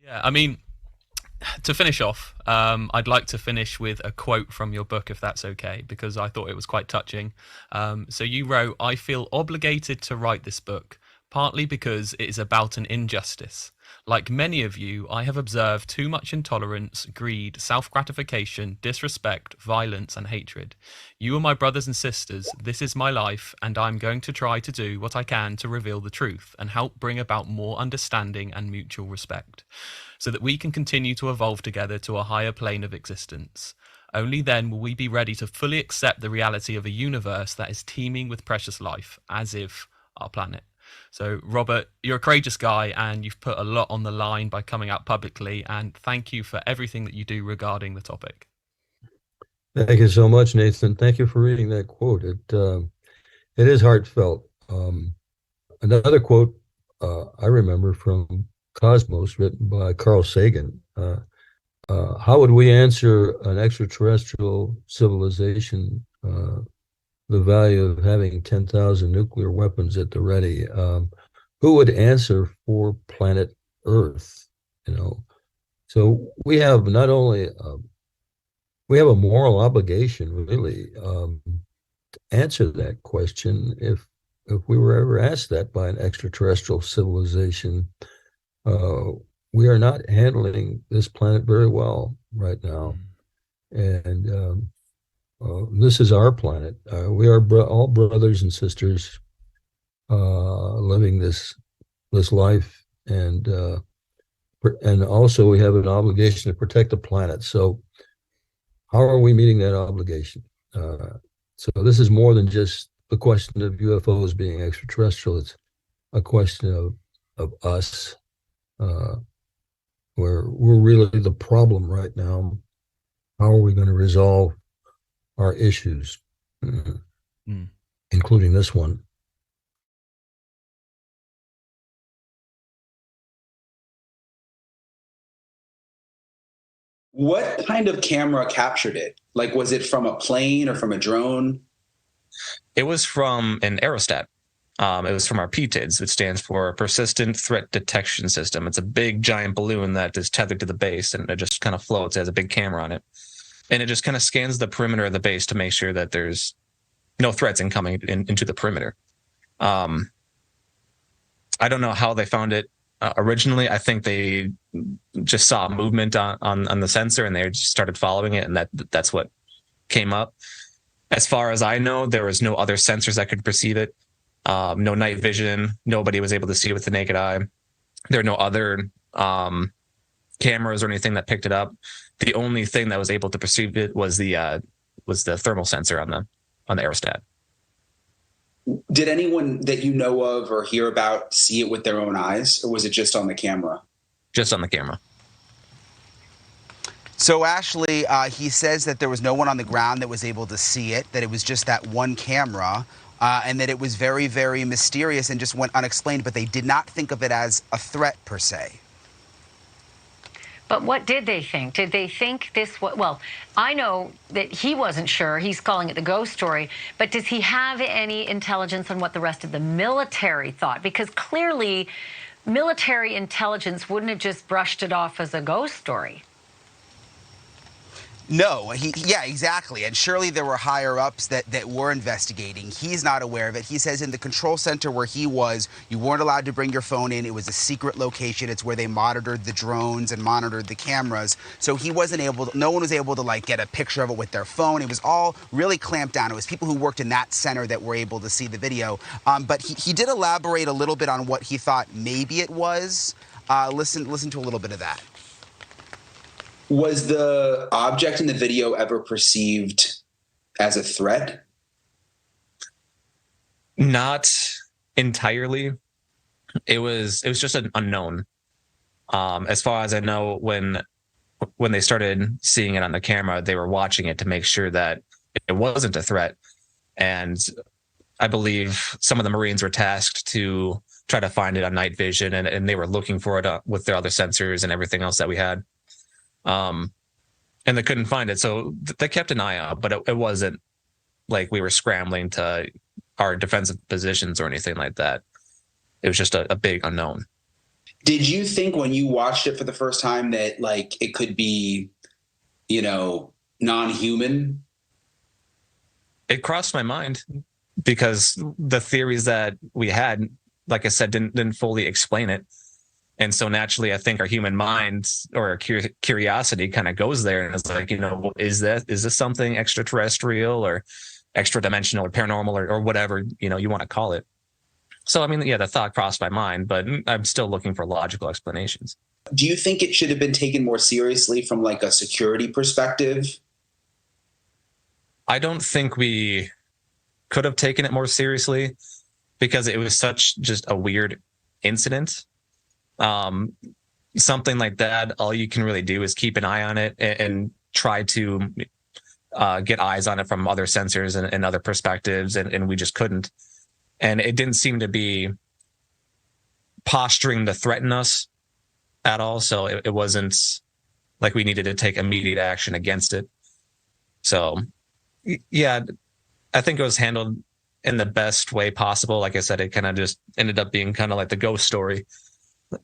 Yeah, I mean, to finish off, I'd like to finish with a quote from your book, if that's okay, because I thought it was quite touching. So you wrote, I feel obligated to write this book, partly because it is about an injustice. Like many of you, I have observed too much intolerance, greed, self gratification, disrespect, violence, and hatred. You are my brothers and sisters. This is my life, and I'm going to try to do what I can to reveal the truth and help bring about more understanding and mutual respect, so that we can continue to evolve together to a higher plane of existence. Only then will we be ready to fully accept the reality of a universe that is teeming with precious life, as if our planet. So, Robert, you're a courageous guy and you've put a lot on the line by coming out publicly. And thank you for everything that you do regarding the topic. Thank you so much, Nathan. Thank you for reading that quote. It is heartfelt. Another quote I remember from Cosmos, written by Carl Sagan. How would we answer an extraterrestrial civilization the value of having 10,000 nuclear weapons at the ready? Who would answer for planet Earth? You know, so we have not only we have a moral obligation, really, to answer that question. If we were ever asked that by an extraterrestrial civilization, uh, we are not handling this planet very well right now, Mm. and this is our planet. We are all brothers and sisters living this life, and also we have an obligation to protect the planet. So how are we meeting that obligation? So this is more than just the question of UFOs being extraterrestrial. It's a question of us, uh, where we're really the problem right now. How are we going to resolve our issues, Mm. including this one? What kind of camera captured it? Like, was it from a plane or from a drone? It was from an aerostat. It was from our PTIDS, which stands for Persistent Threat Detection System. It's a big, giant balloon that is tethered to the base, and it just kind of floats. It has a big camera on it, and it just kind of scans the perimeter of the base to make sure that there's no threats incoming into the perimeter. Um, I don't know how they found it originally. I think they just saw movement on the sensor, and they just started following it, and that's what came up. As far as I know, there was no other sensors that could perceive it. No night vision. Nobody was able to see it with the naked eye. There are no other cameras or anything that picked it up. The only thing that was able to perceive it was the thermal sensor on the aerostat. Did anyone that you know of or hear about see it with their own eyes, or was it just on the camera? Just on the camera. So Ashley, he says that there was no one on the ground that was able to see it, that it was just that one camera, and that it was very, very mysterious and just went unexplained, but they did not think of it as a threat per se. But what did they think? Did they think this was, well, I know that he wasn't sure. He's calling it the ghost story. But does he have any intelligence on what the rest of the military thought? Because clearly, military intelligence wouldn't have just brushed it off as a ghost story. No, yeah, exactly. And surely there were higher ups that were investigating. He's not aware of it. He says in the control center where he was, you weren't allowed to bring your phone in. It was a secret location. It's where they monitored the drones and monitored the cameras. So he wasn't able to, no one was able to like get a picture of it with their phone. It was all really clamped down. It was people who worked in that center that were able to see the video. But he did elaborate a little bit on what he thought maybe it was. Listen to a little bit of that. Was the object in the video ever perceived as a threat? Not entirely. It was just an unknown. As far as I know, when they started seeing it on the camera, they were watching it to make sure that it wasn't a threat. And I believe some of the Marines were tasked to try to find it on night vision, and they were looking for it with their other sensors and everything else that we had. And they couldn't find it. So they kept an eye out, but it wasn't like we were scrambling to our defensive positions or anything like that. It was just a big unknown. Did you think when you watched it for the first time that like it could be, non-human? It crossed my mind because the theories that we had, like I said, didn't fully explain it. And so naturally, I think our human minds or our curiosity kind of goes there and it's like, is this something extraterrestrial or extra dimensional or paranormal or whatever, you want to call it. So, I mean, yeah, the thought crossed my mind, but I'm still looking for logical explanations. Do you think it should have been taken more seriously from like a security perspective? I don't think we could have taken it more seriously because it was such just a weird incident. Something like that, all you can really do is keep an eye on it and try to get eyes on it from other sensors and other perspectives, and we just couldn't. And it didn't seem to be posturing to threaten us at all, so it wasn't like we needed to take immediate action against it. So, yeah, I think it was handled in the best way possible. Like I said, it kind of just ended up being kind of like the ghost story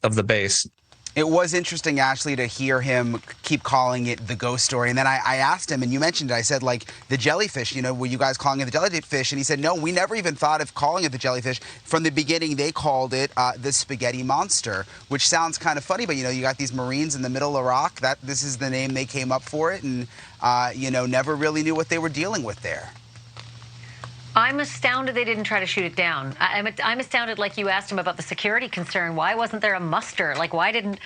of the base. It was interesting, Ashley, to hear him keep calling it the ghost story. And then I asked him, and you mentioned it, I said, like, the jellyfish, were you guys calling it the jellyfish? And he said, no, we never even thought of calling it the jellyfish. From the beginning, they called it the spaghetti monster, which sounds kind of funny, but, you got these Marines in the middle of Iraq. This is the name they came up for it, and, never really knew what they were dealing with there. I'm astounded they didn't try to shoot it down. I'm astounded, like you asked him about the security concern. Why wasn't there a muster? Like, why didn't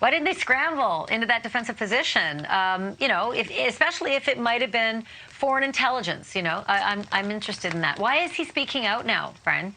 they scramble into that defensive position? Especially if it might have been foreign intelligence. I'm interested in that. Why is he speaking out now, Brian?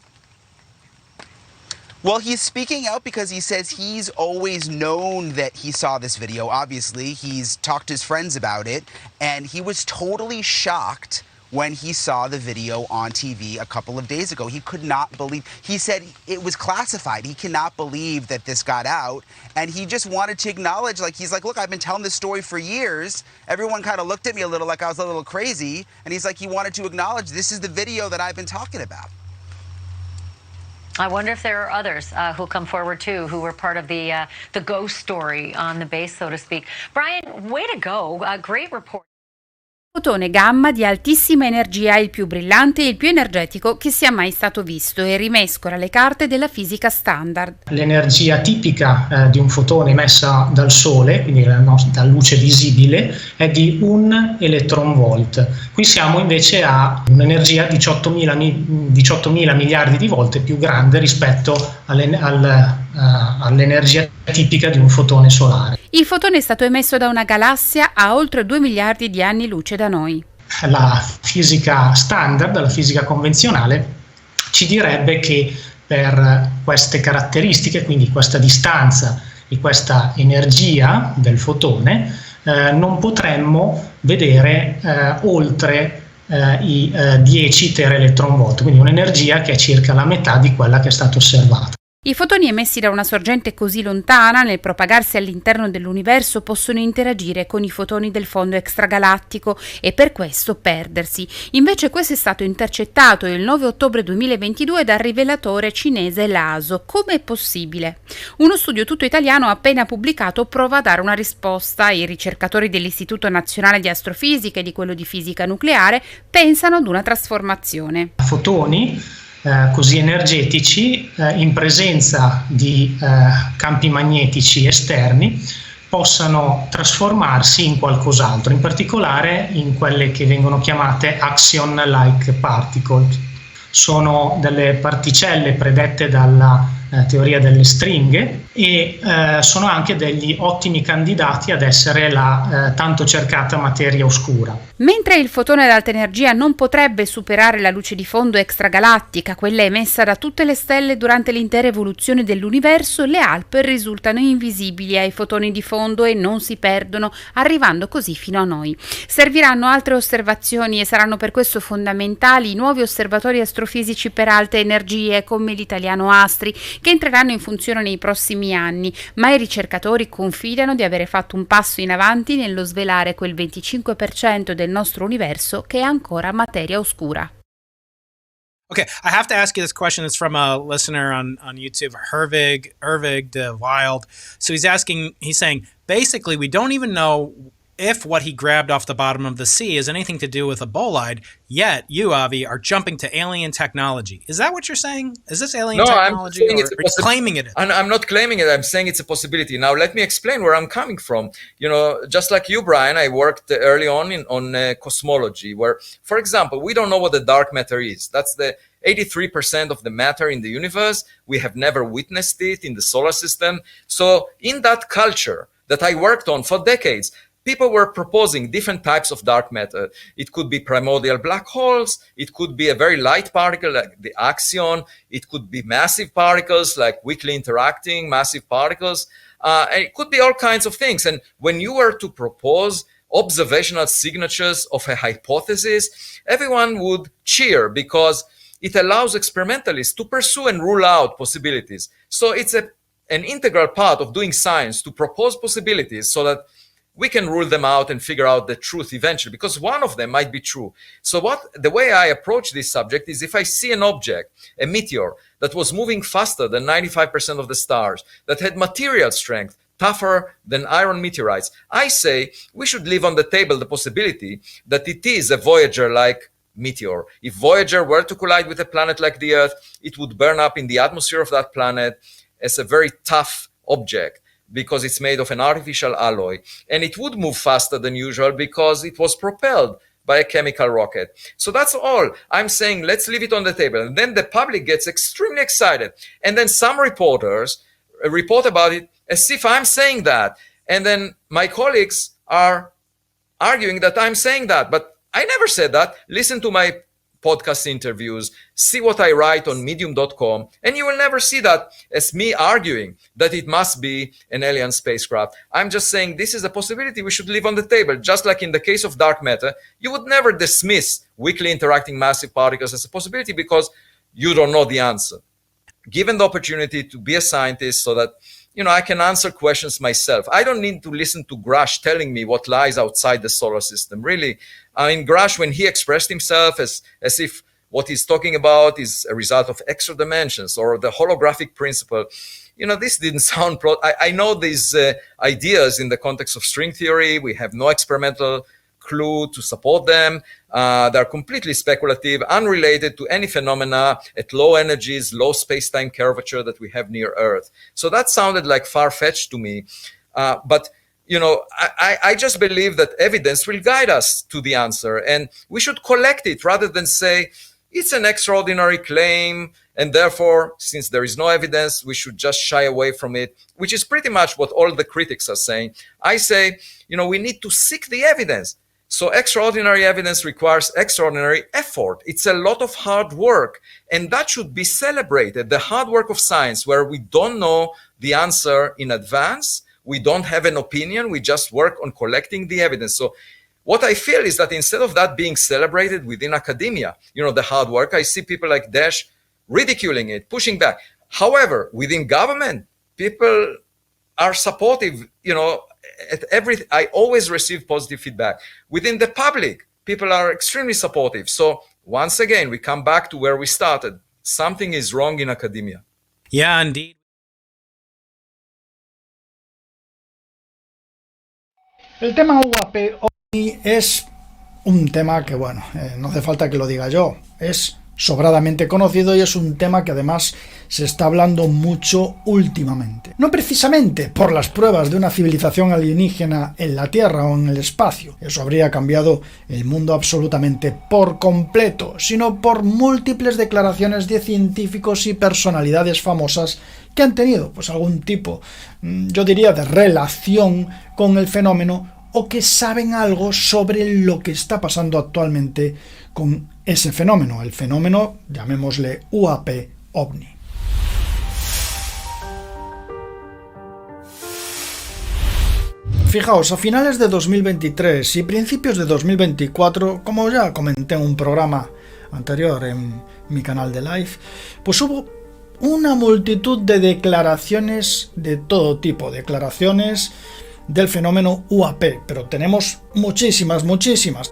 Well, he's speaking out because he says he's always known that he saw this video. Obviously, he's talked to his friends about it, and he was totally shocked when he saw the video on TV a couple of days ago. He could not believe, he said it was classified. He cannot believe that this got out. And he just wanted to acknowledge, he's like, look, I've been telling this story for years. Everyone kind of looked at me a little like I was a little crazy. And he's like, he wanted to acknowledge this is the video that I've been talking about. I wonder if there are others who come forward too, who were part of the ghost story on the base, so to speak. Brian, way to go. Great report. Fotone gamma di altissima energia, il più brillante e il più energetico che sia mai stato visto e rimescora le carte della fisica standard. L'energia tipica di un fotone emessa dal Sole, quindi da luce visibile, è di 1 eletronvolt. Qui siamo invece a un'energia 18.000 miliardi di volte più grande rispetto all'energia tipica di un fotone solare. Il fotone è stato emesso da una galassia a oltre 2 miliardi di anni luce da noi. La fisica standard, la fisica convenzionale, ci direbbe che per queste caratteristiche, quindi questa distanza e questa energia del fotone, non potremmo vedere oltre i 10 teraeletronvolt, quindi un'energia che è circa la metà di quella che è stata osservata. I fotoni emessi da una sorgente così lontana, nel propagarsi all'interno dell'universo, possono interagire con i fotoni del fondo extragalattico e per questo perdersi. Invece questo è stato intercettato il 9 ottobre 2022 dal rivelatore cinese LASO. Come è possibile? Uno studio tutto italiano appena pubblicato prova a dare una risposta. I ricercatori dell'Istituto Nazionale di Astrofisica e di quello di Fisica Nucleare pensano ad una trasformazione. Fotoni così energetici in presenza di campi magnetici esterni possano trasformarsi in qualcos'altro, in particolare in quelle che vengono chiamate axion-like particles. Sono delle particelle predette dalla teoria delle stringhe e sono anche degli ottimi candidati ad essere la tanto cercata materia oscura. Mentre il fotone ad alta energia non potrebbe superare la luce di fondo extragalattica, quella emessa da tutte le stelle durante l'intera evoluzione dell'universo, le Alp risultano invisibili ai fotoni di fondo e non si perdono, arrivando così fino a noi. Serviranno altre osservazioni e saranno per questo fondamentali i nuovi osservatori astrofisici per alte energie come l'italiano ASTRI, che entreranno in funzione nei prossimi anni, ma i ricercatori confidano di avere fatto un passo in avanti nello svelare quel 25% del nostro universo che è ancora materia oscura. Okay, I have to ask you this question. It's from a listener on YouTube, Hervig the Wild. So he's saying, basically, we don't even know if what he grabbed off the bottom of the sea is anything to do with a bolide, yet you, Avi, are jumping to alien technology. Is that what you're saying? Is this alien technology, or are you claiming it is? I'm not claiming it. I'm saying it's a possibility. Now, let me explain where I'm coming from. Just like you, Brian, I worked early on cosmology, where, for example, we don't know what the dark matter is. That's the 83% of the matter in the universe. We have never witnessed it in the solar system. So in that culture that I worked on for decades, people were proposing different types of dark matter. It could be primordial black holes. It could be a very light particle like the axion. It could be massive particles like weakly interacting massive particles. And it could be all kinds of things. And when you were to propose observational signatures of a hypothesis, everyone would cheer because it allows experimentalists to pursue and rule out possibilities. So it's an integral part of doing science to propose possibilities so that we can rule them out and figure out the truth eventually, because one of them might be true. So the way I approach this subject is, if I see an object, a meteor, that was moving faster than 95% of the stars, that had material strength, tougher than iron meteorites, I say we should leave on the table the possibility that it is a Voyager-like meteor. If Voyager were to collide with a planet like the Earth, it would burn up in the atmosphere of that planet as a very tough object, because it's made of an artificial alloy, and it would move faster than usual because it was propelled by a chemical rocket. So that's all. I'm saying let's leave it on the table. And then the public gets extremely excited. And then some reporters report about it as if I'm saying that. And then my colleagues are arguing that I'm saying that. But I never said that. Listen to my podcast interviews, see what I write on medium.com, and you will never see that as me arguing that it must be an alien spacecraft. I'm just saying this is a possibility we should leave on the table. Just like in the case of dark matter, you would never dismiss weakly interacting massive particles as a possibility because you don't know the answer. Given the opportunity to be a scientist so that I can answer questions myself. I don't need to listen to Grush telling me what lies outside the solar system. Really, Grush, when he expressed himself as if what he's talking about is a result of extra dimensions or the holographic principle, this didn't sound I know these ideas in the context of string theory. We have no experimental clue to support them. They're completely speculative, unrelated to any phenomena at low energies, low space-time curvature that we have near Earth. So that sounded like far-fetched to me. But I just believe that evidence will guide us to the answer, and we should collect it rather than say it's an extraordinary claim, and therefore, since there is no evidence, we should just shy away from it, which is pretty much what all the critics are saying. I say, we need to seek the evidence. So extraordinary evidence requires extraordinary effort. It's a lot of hard work, and that should be celebrated. The hard work of science, where we don't know the answer in advance, we don't have an opinion, we just work on collecting the evidence. So what I feel is that instead of that being celebrated within academia, the hard work, I see people like Dash ridiculing it, pushing back. However, within government, people are supportive, I always receive positive feedback. Within the public, people are extremely supportive. So once again, we come back to where we started. Something is wrong in academia. Yeah, indeed. El tema UAP es un tema que, no hace falta que lo diga yo, es sobradamente conocido y es un tema que además se está hablando mucho últimamente. No precisamente por las pruebas de una civilización alienígena en la Tierra o en el espacio, eso habría cambiado el mundo absolutamente por completo, sino por múltiples declaraciones de científicos y personalidades famosas que han tenido algún tipo, yo diría, de relación con el fenómeno o que saben algo sobre lo que está pasando actualmente con ese fenómeno, el fenómeno, llamémosle UAP OVNI. Fijaos, a finales de 2023 y principios de 2024, como ya comenté en un programa anterior en mi canal de live, hubo una multitud de declaraciones de todo tipo, declaraciones del fenómeno UAP, pero tenemos muchísimas.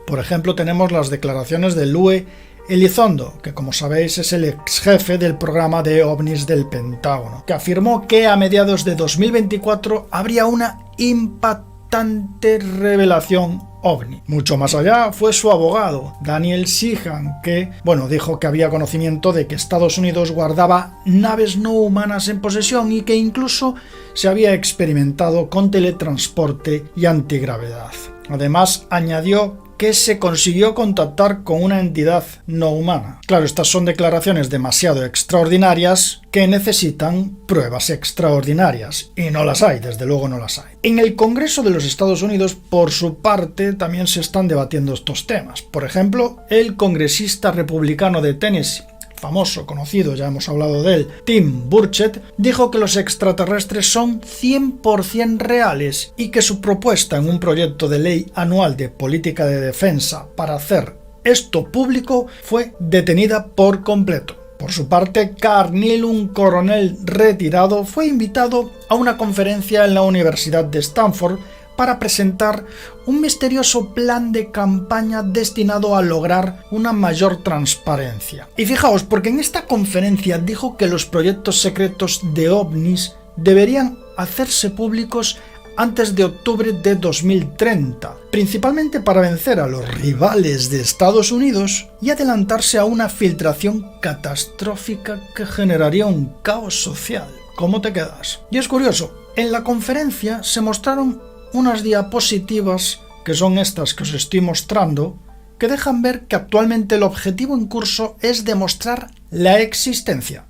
Por ejemplo, tenemos las declaraciones de Lue Elizondo, que como sabéis es el ex jefe del programa de ovnis del Pentágono, que afirmó que a mediados de 2024 habría una impactante revelación ovni. Mucho más allá fue su abogado, Daniel Sheehan, que, dijo que había conocimiento de que Estados Unidos guardaba naves no humanas en posesión y que incluso se había experimentado con teletransporte y antigravedad. Además, añadió que se consiguió contactar con una entidad no humana. Claro, estas son declaraciones demasiado extraordinarias que necesitan pruebas extraordinarias, y no las hay, desde luego no las hay. En el Congreso de los Estados Unidos, por su parte, también se están debatiendo estos temas. Por ejemplo, el congresista republicano de Tennessee, famoso, conocido, ya hemos hablado de él, Tim Burchett, dijo que los extraterrestres son 100% reales y que su propuesta en un proyecto de ley anual de política de defensa para hacer esto público fue detenida por completo. Por su parte, Carl Neal, un coronel retirado, fue invitado a una conferencia en la Universidad de Stanford para presentar un misterioso plan de campaña destinado a lograr una mayor transparencia. Y fijaos, porque en esta conferencia dijo que los proyectos secretos de ovnis deberían hacerse públicos antes de octubre de 2030, principalmente para vencer a los rivales de Estados Unidos y adelantarse a una filtración catastrófica que generaría un caos social. ¿Cómo te quedas? Y es curioso, en la conferencia se mostraron unas diapositivas, que son estas que os estoy mostrando, que dejan ver que actualmente el objetivo en curso es demostrar la existencia.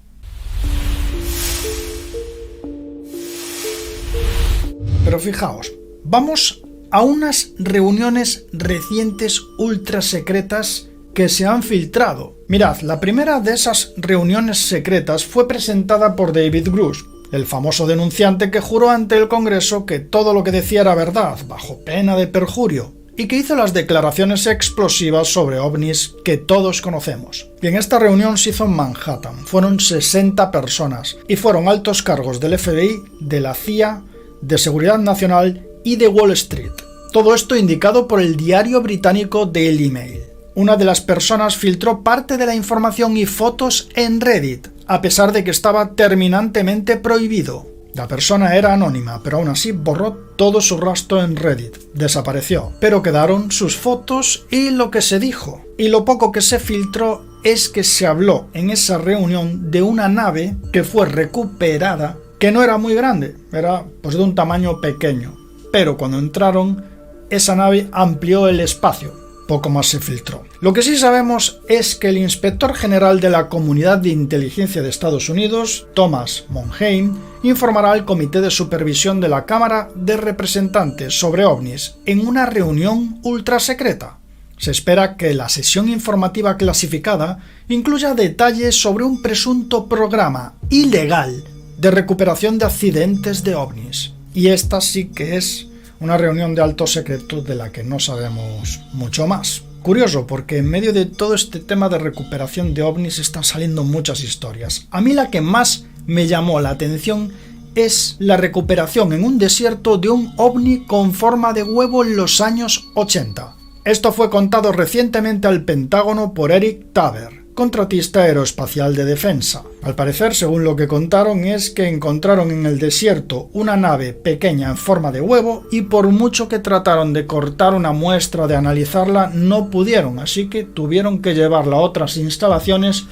Pero fijaos, vamos a unas reuniones recientes ultra secretas que se han filtrado. Mirad, la primera de esas reuniones secretas fue presentada por David Grush, el famoso denunciante que juró ante el Congreso que todo lo que decía era verdad, bajo pena de perjurio, y que hizo las declaraciones explosivas sobre ovnis que todos conocemos. Y en esta reunión se hizo en Manhattan, fueron 60 personas, y fueron altos cargos del FBI, de la CIA, de Seguridad Nacional y de Wall Street. Todo esto indicado por el diario británico Daily Mail. Una de las personas filtró parte de la información y fotos en Reddit, a pesar de que estaba terminantemente prohibido. La persona era anónima, pero aún así borró todo su rastro en Reddit. Desapareció, pero quedaron sus fotos y lo que se dijo. Y lo poco que se filtró es que se habló en esa reunión de una nave que fue recuperada, que no era muy grande, era pues de un tamaño pequeño. Pero cuando entraron, esa nave amplió el espacio. Poco más se filtró. Lo que sí sabemos es que el inspector general de la Comunidad de Inteligencia de Estados Unidos, Thomas Monheim, informará al Comité de Supervisión de la Cámara de Representantes sobre ovnis en una reunión ultra secreta. Se espera que la sesión informativa clasificada incluya detalles sobre un presunto programa ilegal de recuperación de accidentes de ovnis. Y esta sí que es una reunión de alto secreto de la que no sabemos mucho más. Curioso, porque en medio de todo este tema de recuperación de ovnis están saliendo muchas historias. A mí la que más me llamó la atención es la recuperación en un desierto de un ovni con forma de huevo en los años 80. Esto fue contado recientemente al Pentágono por Eric Taber, contratista aeroespacial de defensa. Al parecer, según lo que contaron, es que encontraron en el desierto una nave pequeña en forma de huevo y por mucho que trataron de cortar una muestra, de analizarla, no pudieron, así que tuvieron que llevarla a otras instalaciones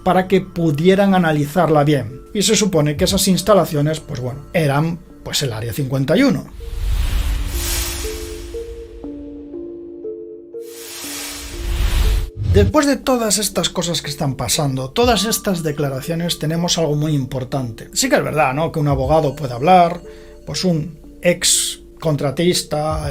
para que pudieran analizarla bien. Y se supone que esas instalaciones, eran el Área 51. Después de todas estas cosas que están pasando, todas estas declaraciones, tenemos algo muy importante. Sí que es verdad, ¿no?, que un abogado puede hablar, un ex contratista,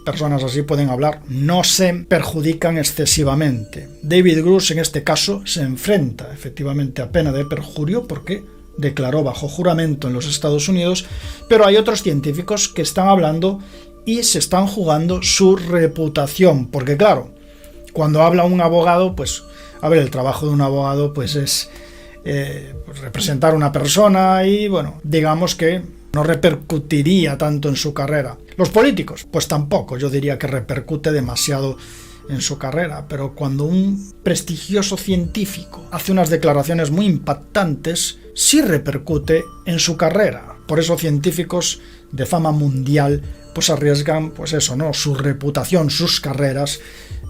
personas así pueden hablar, no se perjudican excesivamente. David Grush en este caso se enfrenta efectivamente a pena de perjurio porque declaró bajo juramento en los Estados Unidos, pero hay otros científicos que están hablando y se están jugando su reputación, porque claro, cuando habla un abogado, el trabajo de un abogado es representar a una persona y, digamos que no repercutiría tanto en su carrera. Los políticos, tampoco, yo diría que repercute demasiado en su carrera, pero cuando un prestigioso científico hace unas declaraciones muy impactantes, sí repercute en su carrera. Por eso científicos de fama mundial pues arriesgan pues eso, ¿no? Su reputación, sus carreras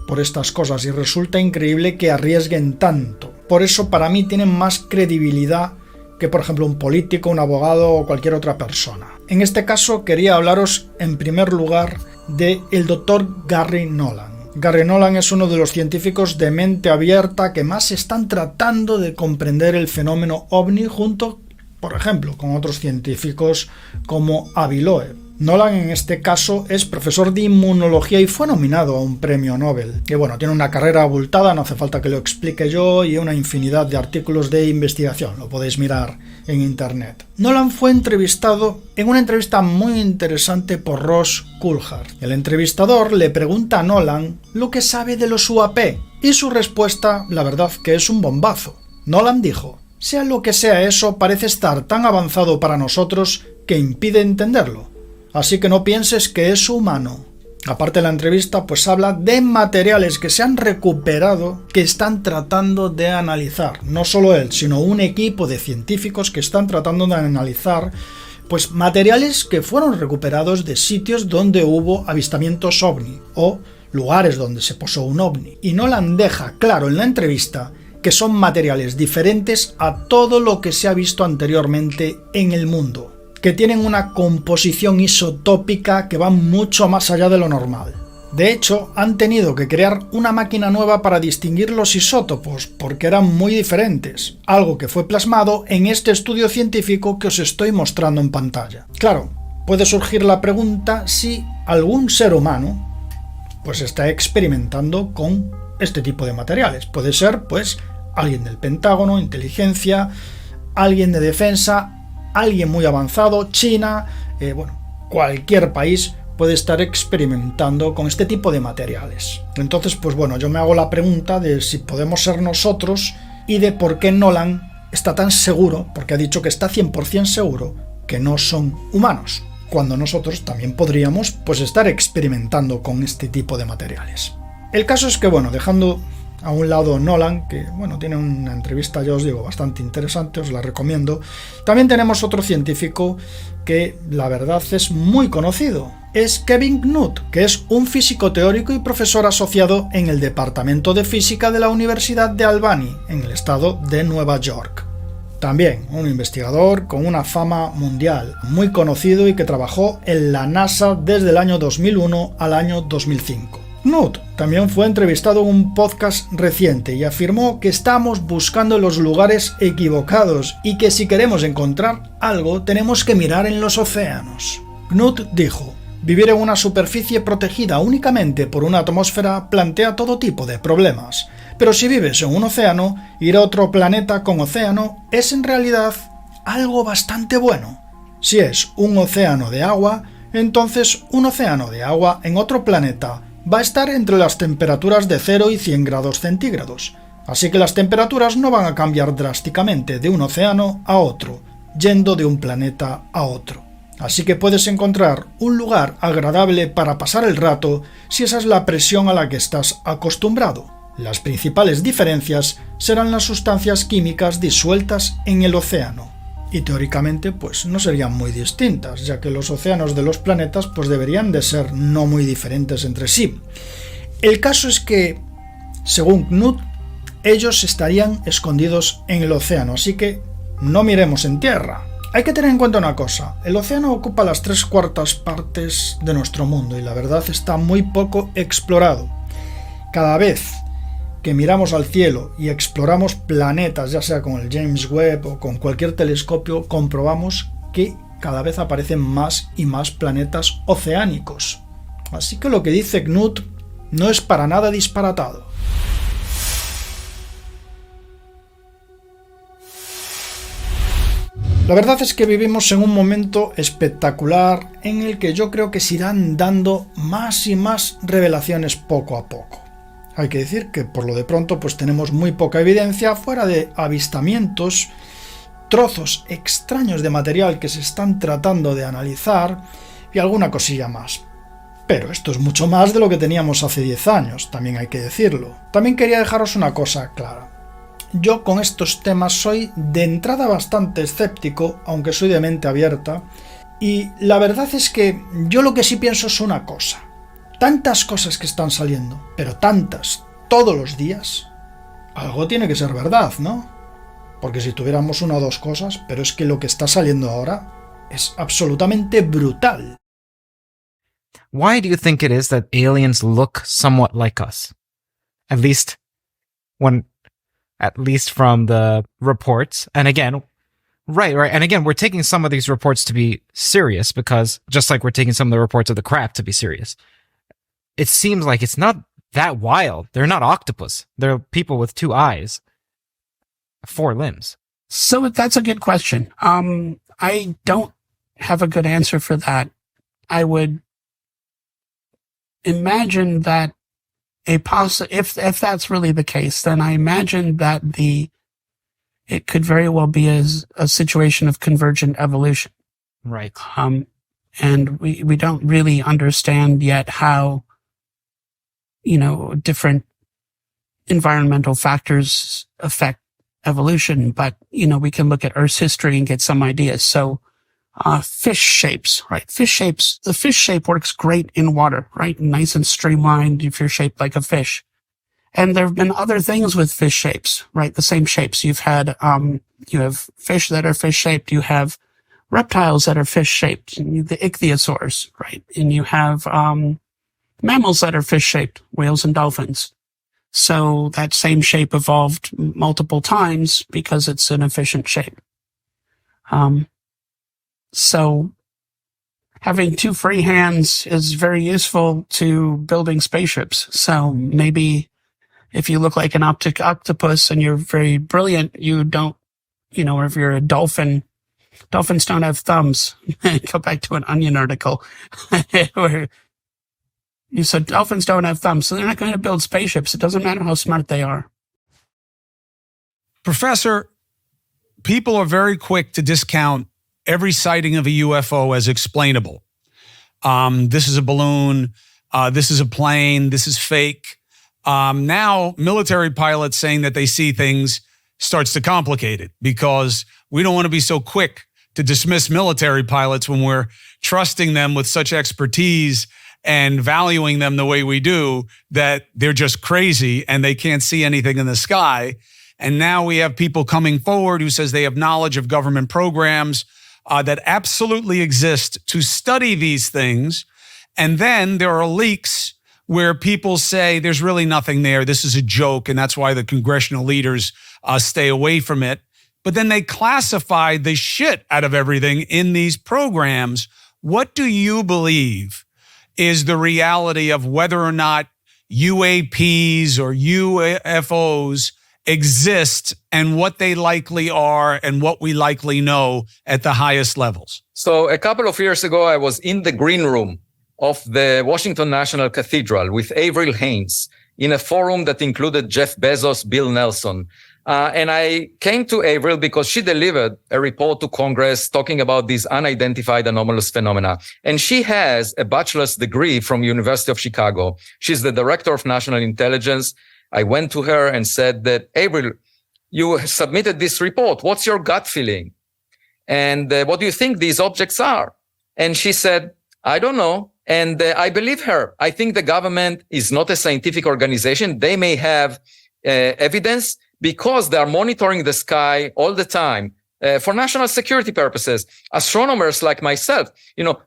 por estas cosas, y resulta increíble que arriesguen tanto. Por eso para mí tienen más credibilidad que por ejemplo un político, un abogado o cualquier otra persona. En este caso quería hablaros en primer lugar del Dr. Gary Nolan. Gary Nolan es uno de los científicos de mente abierta que más están tratando de comprender el fenómeno ovni junto, por ejemplo, con otros científicos como Avi Loeb. Nolan en este caso es profesor de inmunología y fue nominado a un premio Nobel. Que bueno, tiene una carrera abultada, no hace falta que lo explique yo, y una infinidad de artículos de investigación, lo podéis mirar en internet. Nolan fue entrevistado en una entrevista muy interesante por Ross Coulthard. El entrevistador le pregunta a Nolan lo que sabe de los UAP, y su respuesta, la verdad que es un bombazo. Nolan dijo: sea lo que sea eso, parece estar tan avanzado para nosotros que impide entenderlo. Así que no pienses que es humano. Aparte de la entrevista, pues habla de materiales que se han recuperado que están tratando de analizar. No solo él, sino un equipo de científicos que están tratando de analizar pues materiales que fueron recuperados de sitios donde hubo avistamientos ovni o lugares donde se posó un ovni. Y Nolan deja claro en la entrevista que son materiales diferentes a todo lo que se ha visto anteriormente en el mundo, que tienen una composición isotópica que va mucho más allá de lo normal. De hecho, han tenido que crear una máquina nueva para distinguir los isótopos, porque eran muy diferentes, algo que fue plasmado en este estudio científico que os estoy mostrando en pantalla. Claro, puede surgir la pregunta si algún ser humano pues está experimentando con este tipo de materiales. Puede ser, pues, alguien del Pentágono, inteligencia, alguien de defensa, alguien muy avanzado, China, cualquier país puede estar experimentando con este tipo de materiales. Entonces, pues bueno, yo me hago la pregunta de si podemos ser nosotros y de por qué Nolan está tan seguro, porque ha dicho que está 100% seguro que no son humanos, cuando nosotros también podríamos pues estar experimentando con este tipo de materiales. El caso es que, bueno, dejando a un lado Nolan, que bueno, tiene una entrevista, ya os digo, bastante interesante, os la recomiendo. También tenemos otro científico que la verdad es muy conocido. Es Kevin Knuth, que es un físico teórico y profesor asociado en el Departamento de Física de la Universidad de Albany, en el estado de Nueva York. También un investigador con una fama mundial, muy conocido y que trabajó en la NASA desde el año 2001 al año 2005. Knuth también fue entrevistado en un podcast reciente y afirmó que estamos buscando los lugares equivocados y que si queremos encontrar algo tenemos que mirar en los océanos. Knuth dijo: vivir en una superficie protegida únicamente por una atmósfera plantea todo tipo de problemas, pero si vives en un océano, ir a otro planeta con océano es en realidad algo bastante bueno. Si es un océano de agua, entonces un océano de agua en otro planeta va a estar entre las temperaturas de 0 y 100 grados centígrados, así que las temperaturas no van a cambiar drásticamente de un océano a otro, yendo de un planeta a otro. Así que puedes encontrar un lugar agradable para pasar el rato si esa es la presión a la que estás acostumbrado. Las principales diferencias serán las sustancias químicas disueltas en el océano. Y teóricamente pues no serían muy distintas, ya que los océanos de los planetas pues deberían de ser no muy diferentes entre sí. El caso es que, según Knuth, ellos estarían escondidos en el océano, así que no miremos en tierra. Hay que tener en cuenta una cosa: el océano ocupa las 3/4 partes de nuestro mundo y la verdad está muy poco explorado. Cada vez que miramos al cielo y exploramos planetas, ya sea con el James Webb o con cualquier telescopio, comprobamos que cada vez aparecen más y más planetas oceánicos. Así que lo que dice Knuth no es para nada disparatado. La verdad es que vivimos en un momento espectacular en el que yo creo que se irán dando más y más revelaciones poco a poco. Hay que decir que por lo de pronto pues tenemos muy poca evidencia fuera de avistamientos, trozos extraños de material que se están tratando de analizar y alguna cosilla más. Pero esto es mucho más de lo que teníamos hace 10 años, también hay que decirlo. También quería dejaros una cosa clara. Yo con estos temas soy de entrada bastante escéptico, aunque soy de mente abierta, y la verdad es que yo lo que sí pienso es una cosa. Tantas cosas que están saliendo, pero tantas, todos los días, algo tiene que ser verdad, ¿no? Porque si tuviéramos una o dos cosas, pero es que lo que está saliendo ahora es absolutamente brutal. Why do you think it is that aliens look somewhat like us? At least from the reports. And again, right. And again, we're taking some of these reports to be serious because just like we're taking some of the reports of the crap to be serious, it seems like it's not that wild. They're not octopus. They're people with 2 eyes, 4 limbs. So that's a good question. I don't have a good answer for that. I would imagine that if that's really the case, then I imagine that it could very well be a situation of convergent evolution. Right. And we don't really understand yet how, different environmental factors affect evolution, but, we can look at Earth's history and get some ideas. So, fish shapes, right? The fish shape works great in water, right? Nice and streamlined if you're shaped like a fish. And there have been other things with fish shapes, right? The same shapes. You've had, you have fish that are fish shaped. You have reptiles that are fish shaped, the ichthyosaurs, right? And you have, mammals that are fish shaped, whales and dolphins. So that same shape evolved multiple times because it's an efficient shape. So having 2 free hands is very useful to building spaceships. So maybe if you look like an octopus and you're very brilliant, you don't, or if you're a dolphin, dolphins don't have thumbs. Go back to an Onion article where you said dolphins don't have thumbs, so they're not going to build spaceships. It doesn't matter how smart they are. Professor, people are very quick to discount every sighting of a UFO as explainable. This is a balloon. This is a plane. This is fake. Now, military pilots saying that they see things starts to complicate it because we don't want to be so quick to dismiss military pilots when we're trusting them with such expertise and valuing them the way we do that they're just crazy and they can't see anything in the sky. And now we have people coming forward who says they have knowledge of government programs that absolutely exist to study these things. And then there are leaks where people say there's really nothing there. This is a joke. And that's why the congressional leaders stay away from it. But then they classify the shit out of everything in these programs. What do you believe is the reality of whether or not UAPs or UFOs exist and what they likely are and what we likely know at the highest levels? So a couple of years ago, I was in the green room of the Washington National Cathedral with Avril Haines in a forum that included Jeff Bezos, Bill Nelson. And I came to Avril because she delivered a report to Congress talking about these unidentified anomalous phenomena. And she has a bachelor's degree from University of Chicago. She's the director of national intelligence. I went to her and said that, Avril, you submitted this report. What's your gut feeling? And what do you think these objects are? And she said, I don't know. And I believe her. I think the government is not a scientific organization. They may have evidence because they are monitoring the sky all the time for national security purposes. Astronomers like myself,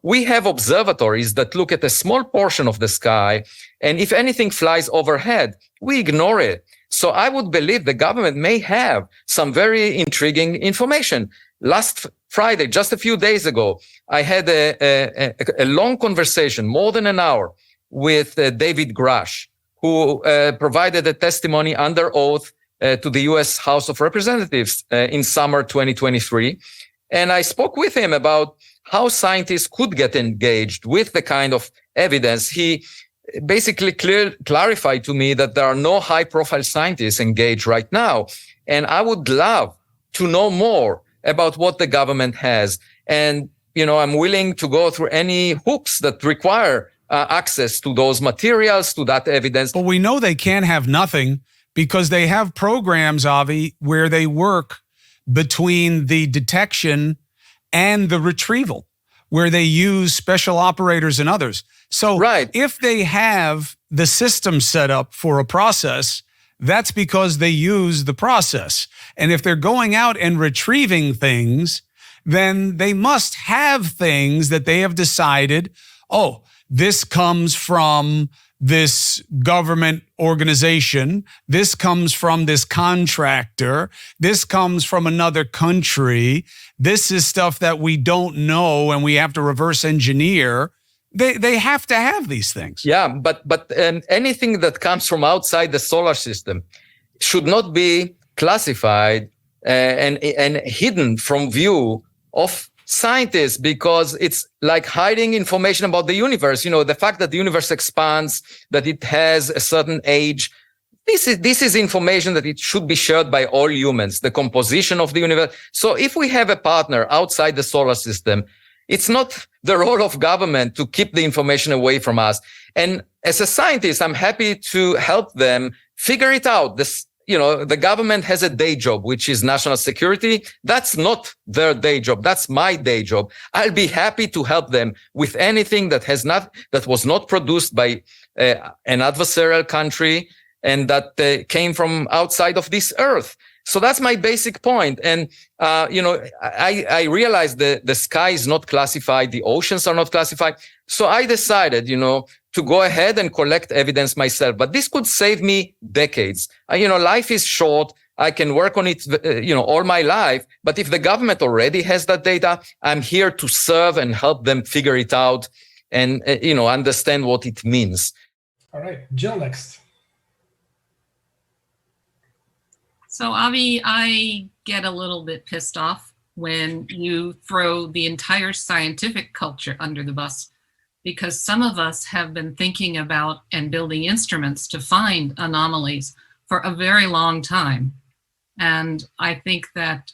we have observatories that look at a small portion of the sky. And if anything flies overhead, we ignore it. So I would believe the government may have some very intriguing information. Last Friday, just a few days ago, I had a long conversation, more than an hour, with David Grush, who provided a testimony under oath to the U.S. House of Representatives in summer 2023. And I spoke with him about how scientists could get engaged with the kind of evidence. He basically clarified to me that there are no high-profile scientists engaged right now. And I would love to know more about what the government has. And, I'm willing to go through any hoops that require access to those materials, to that evidence. But we know they can't have nothing because they have programs, Avi, where they work between the detection and the retrieval, where they use special operators and others. So if they have the system set up for a process, that's because they use the process. And if they're going out and retrieving things, then they must have things that they have decided, oh, this comes from this government organization, this comes from this contractor, this comes from another country, this is stuff that we don't know and we have to reverse engineer. They have to have these things. Yeah, but anything that comes from outside the solar system should not be classified and hidden from view of scientists, because it's like hiding information about the universe. You know, the fact that the universe expands, that it has a certain age, this is information that it should be shared by all humans, the composition of the universe. So if we have a partner outside the solar system, it's not the role of government to keep the information away from us. And as a scientist, I'm happy to help them figure it out. The government has a day job, which is national security. That's not their day job. That's my day job. I'll be happy to help them with anything that was not produced by an adversarial country and that came from outside of this earth. So that's my basic point. And, I realized the sky is not classified. The oceans are not classified. So I decided, to go ahead and collect evidence myself. But this could save me decades. Life is short. I can work on it, all my life. But if the government already has that data, I'm here to serve and help them figure it out and, understand what it means. All right. Jill next. So, Avi, I get a little bit pissed off when you throw the entire scientific culture under the bus, because some of us have been thinking about and building instruments to find anomalies for a very long time. And I think that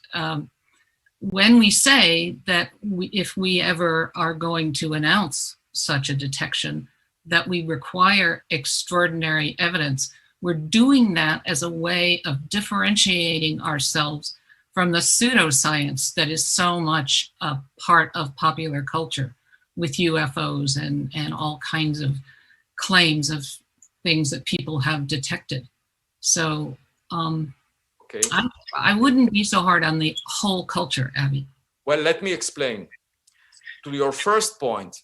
when we say that if we ever are going to announce such a detection, that we require extraordinary evidence, we're doing that as a way of differentiating ourselves from the pseudoscience that is so much a part of popular culture, with UFOs and all kinds of claims of things that people have detected. So I wouldn't be so hard on the whole culture, Avi. Well, let me explain. To your first point,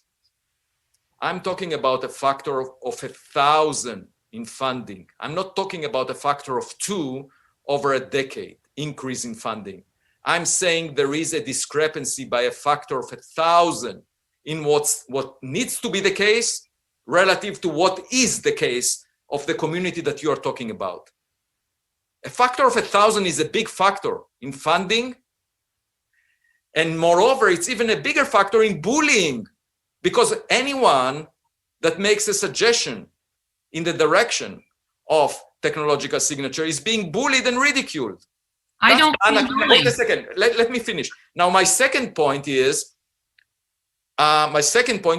I'm talking about a factor of 1,000 in funding. I'm not talking about a factor of 2 over a decade increase in funding. I'm saying there is a discrepancy by a factor of 1,000 in what needs to be the case relative to what is the case of the community that you are talking about. A factor of 1,000 is a big factor in funding. And moreover, it's even a bigger factor in bullying, because anyone that makes a suggestion in the direction of technological signature is being bullied and ridiculed. I don't. Wait a second. Let me finish. Now, my second point,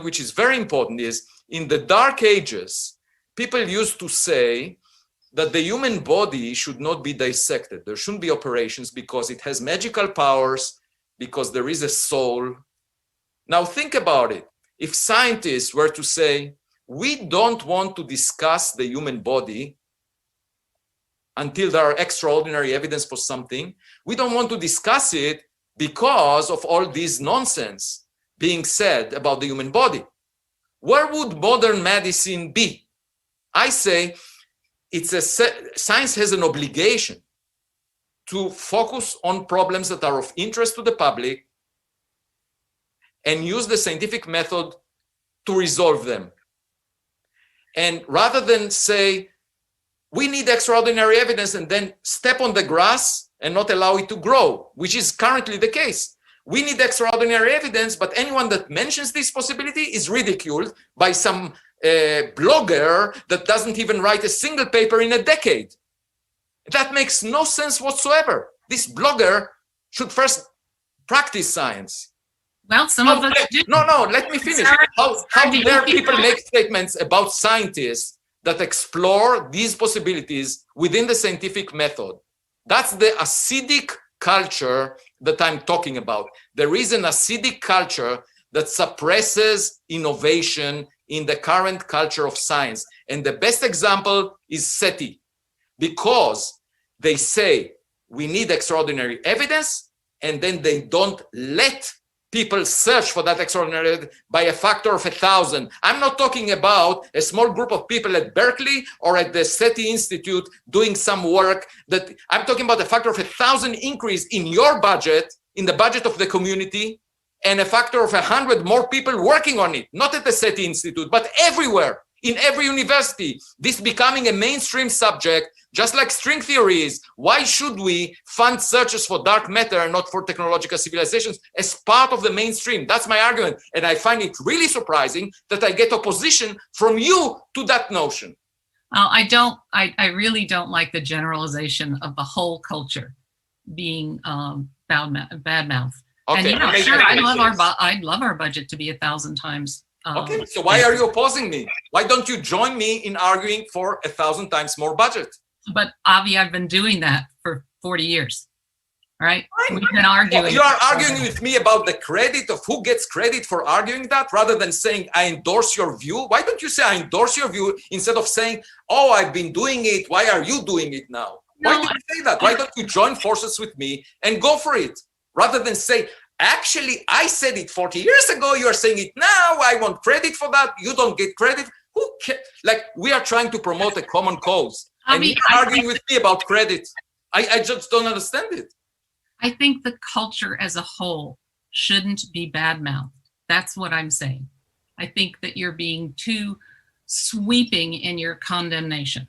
which is very important, is in the Dark Ages, people used to say that the human body should not be dissected. There shouldn't be operations because it has magical powers, because there is a soul. Now think about it. If scientists were to say, we don't want to discuss the human body until there are extraordinary evidence for something, we don't want to discuss it because of all this nonsense being said about the human body, where would modern medicine be? I say science has an obligation to focus on problems that are of interest to the public and use the scientific method to resolve them. And rather than say, we need extraordinary evidence and then step on the grass and not allow it to grow, which is currently the case. We need extraordinary evidence, but anyone that mentions this possibility is ridiculed by some blogger that doesn't even write a single paper in a decade. That makes no sense whatsoever. This blogger should first practice science Well, some of us do. No, let me finish. How dare people make statements about scientists that explore these possibilities within the scientific method? That's the acidic culture that I'm talking about. There is an acidic culture that suppresses innovation in the current culture of science. And the best example is SETI, because they say we need extraordinary evidence, and then they don't let people search for that extraordinary evidence by a factor of 1,000. I'm not talking about a small group of people at Berkeley or at the SETI Institute doing some work. That I'm talking about a factor of 1,000 increase in your budget, in the budget of the community, and a factor of 100 more people working on it, not at the SETI Institute, but everywhere, in every university. This becoming a mainstream subject, just like string theory is. Why should we fund searches for dark matter and not for technological civilizations as part of the mainstream? That's my argument. And I find it really surprising that I get opposition from you to that notion. I really don't like the generalization of the whole culture being bad mouth. Okay, and yeah, sure, I'd love our budget to be 1,000 times. Okay, so why are you opposing me? Why don't you join me in arguing for 1,000 times more budget? But Avi, I've been doing that for 40 years. Right? We've been arguing. You are arguing with me about the credit of who gets credit for arguing that, rather than saying I endorse your view. Why don't you say I endorse your view instead of saying, oh, I've been doing it, why are you doing it now? Why do you say that? Why don't you join forces with me and go for it? Rather than say, actually, I said it 40 years ago, you're saying it now, I want credit for that, you don't get credit. Who cares? Like, we are trying to promote a common cause. And you're arguing with me about credit. I just don't understand it. I think the culture as a whole shouldn't be bad-mouthed. That's what I'm saying. I think that you're being too sweeping in your condemnation.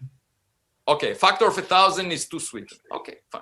Okay, factor of 1,000 is too sweeping. Okay, fine.